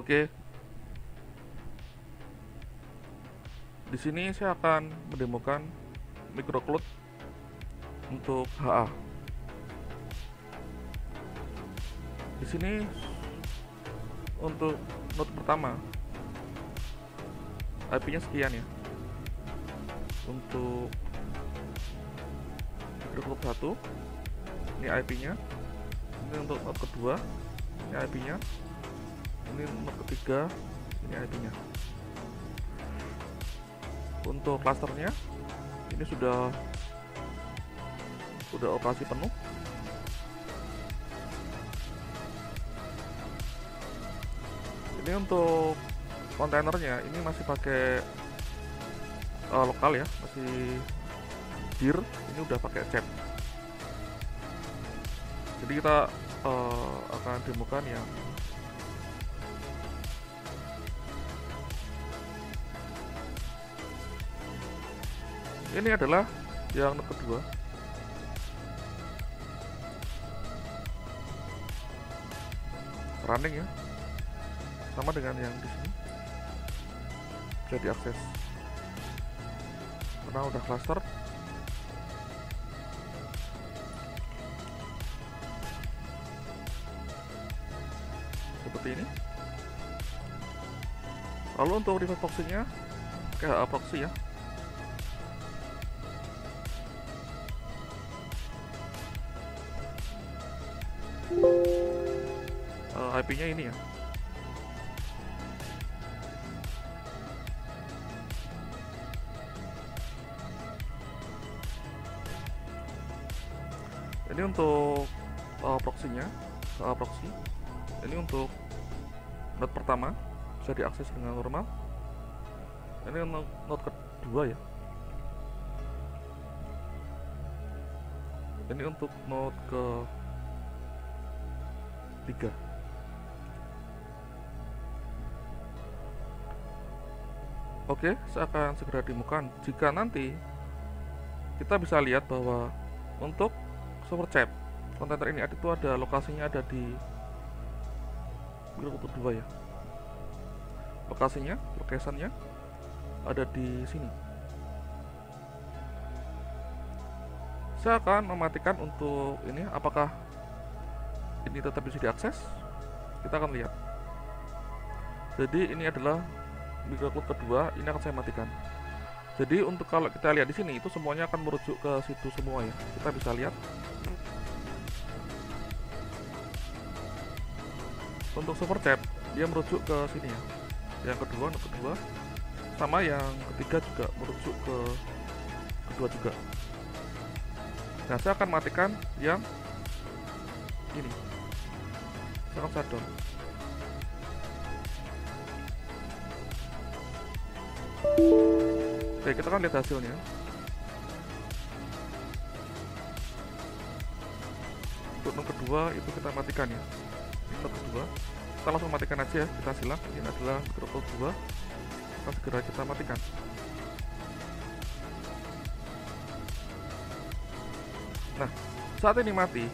Oke, di sini saya akan mendemokan microcloud untuk HA. Di sini untuk node pertama IP-nya sekian ya. Untuk microcloud 1 ini IP-nya. Ini untuk node kedua, ini IP-nya. Ini node ketiga, ini IP-nya. Untuk klasternya ini sudah operasi penuh. Ini untuk kontainernya ini masih pakai lokal ya, masih dir. Ini udah pakai chat. Jadi kita akan demokan yang ini adalah yang node kedua. Running ya, sama dengan yang di sini, bisa diakses karena udah cluster. Seperti ini. Lalu untuk reverse proxy-nya kayak proxy ya. IP-nya ini ya. Ini untuk proxy-nya, proxy. Ini untuk node pertama bisa diakses dengan normal. Ini node kedua ya. Ini untuk node ke 3. Oke, saya akan segera demokan. Jika nanti kita bisa lihat bahwa untuk server chat kontainer ini itu ada lokasinya, ada di microcloud 2 ya. Location-nya ada di sini. Saya akan mematikan untuk ini, apakah ini tetap bisa diakses. Kita akan lihat. Jadi ini adalah microcloud kedua, ini akan saya matikan. Jadi untuk kalau kita lihat di sini itu semuanya akan merujuk ke situ semua ya. Kita bisa lihat. Untuk server chat dia merujuk ke sini ya. Yang kedua, sama yang ketiga juga merujuk ke kedua juga. Nah, saya akan matikan yang ini. Saya akan shutdown. Oke, kita akan lihat hasilnya. Untuk node kedua itu kita matikan ya. Ini node kedua. Kita langsung matikan aja ya. Kita silang. Ini adalah microcloud 2. Akan segera kita matikan. Nah, saat ini mati.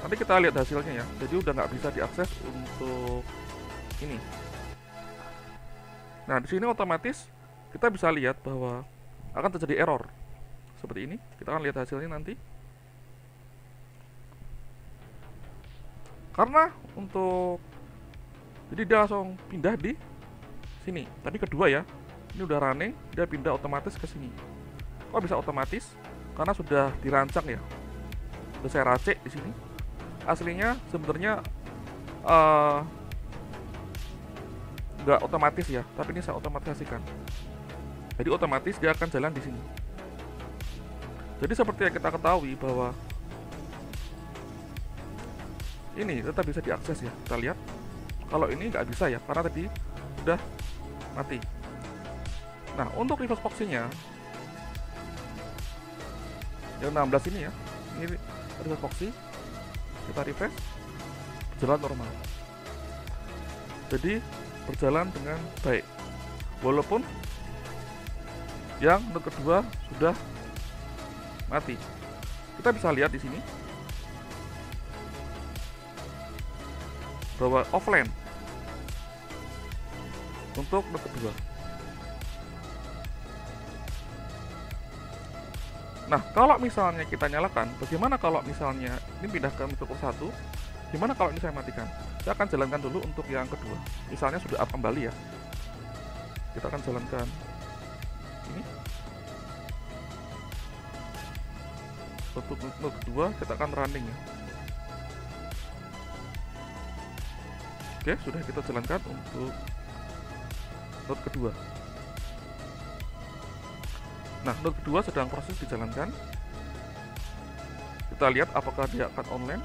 Nanti kita lihat hasilnya ya. Jadi udah nggak bisa diakses untuk ini. Nah, di sini otomatis kita bisa lihat bahwa akan terjadi error seperti ini. Kita akan lihat hasilnya nanti. Karena untuk jadi dia langsung pindah di sini. Tadi kedua ya. Ini udah running, dia pindah otomatis ke sini. Kok bisa otomatis? Karena sudah dirancang ya. Sudah saya racik di sini. Aslinya sebenarnya nggak otomatis ya, tapi ini saya otomatisasikan. Jadi otomatis dia akan jalan di sini. Jadi seperti yang kita ketahui bahwa ini tetap bisa diakses ya. Kita lihat. Kalau ini nggak bisa ya, karena tadi sudah mati. Nah, untuk reverse proxy-nya yang 16 ini ya, ini reverse proxy. Kita refresh, berjalan normal. Jadi berjalan dengan baik, walaupun yang node kedua sudah mati. Kita bisa lihat di sini bahwa offline untuk node kedua. Nah, kalau misalnya kita nyalakan, bagaimana kalau misalnya ini pindah ke node 1? Gimana kalau ini saya matikan? Saya akan jalankan dulu untuk yang kedua. Misalnya sudah up kembali ya. Kita akan jalankan ini. Untuk node kedua kita akan running ya. Oke, sudah kita jalankan untuk node kedua. Nah, node kedua sedang proses dijalankan. Kita lihat apakah dia akan online.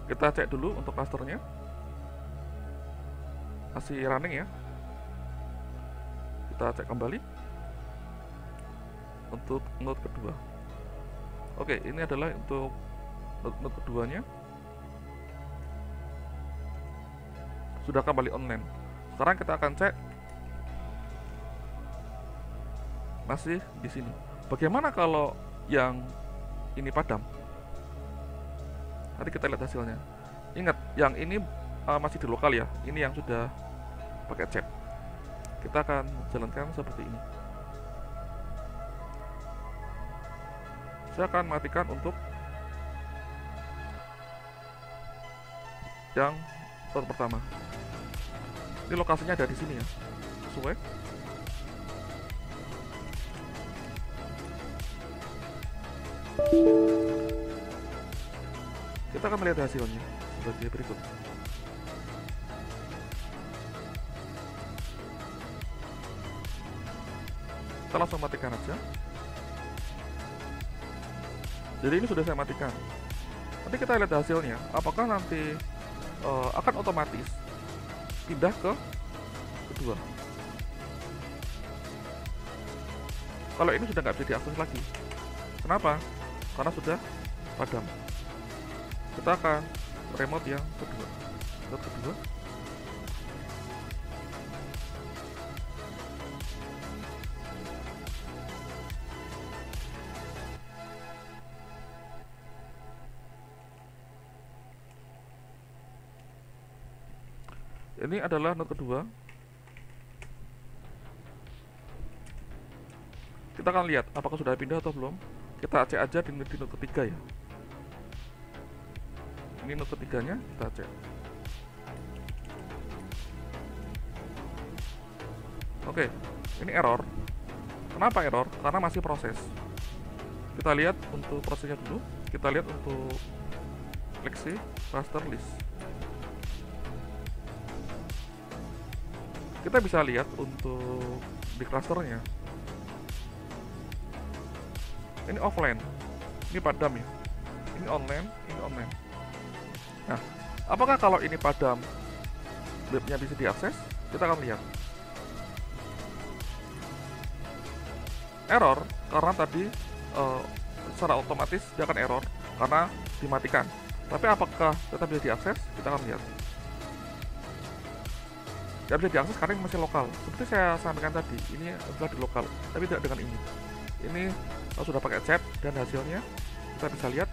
Kita cek dulu untuk clusternya. Masih running ya. Kita cek kembali untuk node kedua. Oke, ini adalah untuk node keduanya. Sudah kembali online. Sekarang kita akan cek masih di sini. Bagaimana kalau yang ini padam? Nanti kita lihat hasilnya. Ingat, yang ini masih di lokal ya. Ini yang sudah pakai chat. Kita akan jalankan seperti ini. Saya akan matikan untuk yang pertama. Ini lokasinya ada di sini ya, sesuai. Kita akan melihat hasilnya sebagai berikut. Kita langsung matikan aja. Jadi ini sudah saya matikan. Nanti kita lihat hasilnya. Apakah nanti akan otomatis pindah ke kedua. Kalau ini sudah nggak bisa diakses lagi. Kenapa? Karena sudah padam. Kita akan remote yang kedua. Node kedua. Ini adalah node kedua. Kita akan lihat apakah sudah pindah atau belum. Kita cek aja di node ketiga ya. Ini node ketiganya, kita cek. Oke, ini error. Kenapa error? Karena masih proses. Kita lihat untuk prosesnya dulu. Kita lihat untuk seleksi cluster list. Kita bisa lihat untuk di clusternya. Ini offline, ini padam ya. Ini online, ini online. Nah, apakah kalau ini padam webnya bisa diakses? Kita akan lihat. Error karena tadi secara otomatis dia akan error karena dimatikan. Tapi apakah tetap bisa diakses? Kita akan lihat. Tidak bisa diakses karena ini masih lokal. Seperti saya sampaikan tadi, ini adalah di lokal, tapi tidak dengan ini. Ini sudah pakai chat dan hasilnya kita bisa lihat.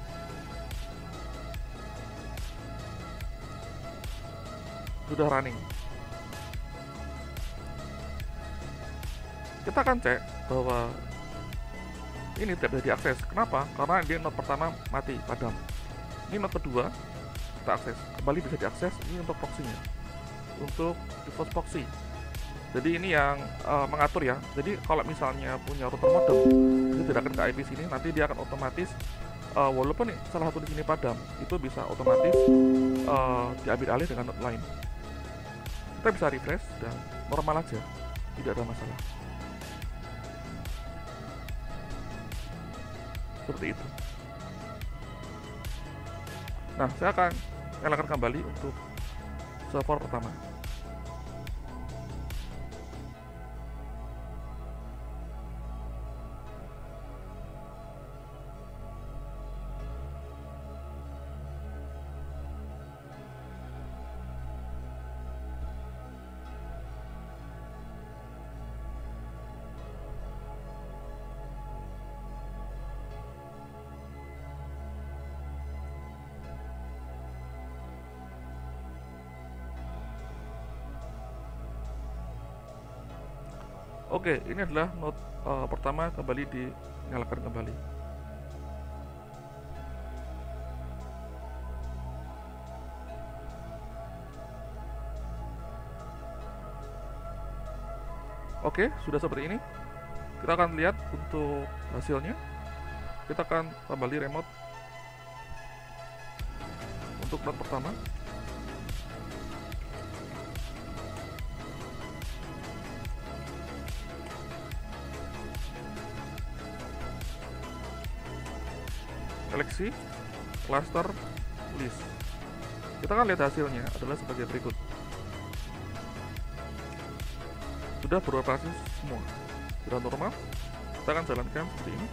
Sudah running. Kita akan cek bahwa ini tidak bisa diakses. Kenapa? Karena dia node pertama mati, padam. Ini node kedua kita akses, kembali bisa diakses. Ini untuk proxy-nya, untuk default proxy. Jadi ini yang mengatur ya. Jadi kalau misalnya punya router modem itu tidak akan ke IP sini, nanti dia akan otomatis walaupun salah satu di sini padam, itu bisa otomatis diambil alih dengan node lain. Kita bisa refresh dan normal aja, tidak ada masalah. Seperti itu. Nah, saya akan nyalakan kembali untuk server pertama. Oke, ini adalah node pertama kembali dinyalakan kembali. Oke, sudah seperti ini. Kita akan lihat untuk hasilnya. Kita akan kembali remote untuk node pertama. Seleksi, cluster, list. Kita akan lihat hasilnya adalah sebagai berikut. Sudah beroperasi semua, sudah normal. Kita akan jalankan seperti ini.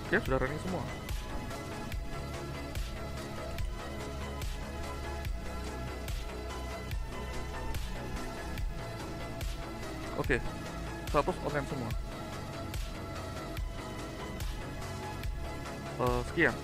Oke, sudah running semua. Oke, status online semua. Sekian.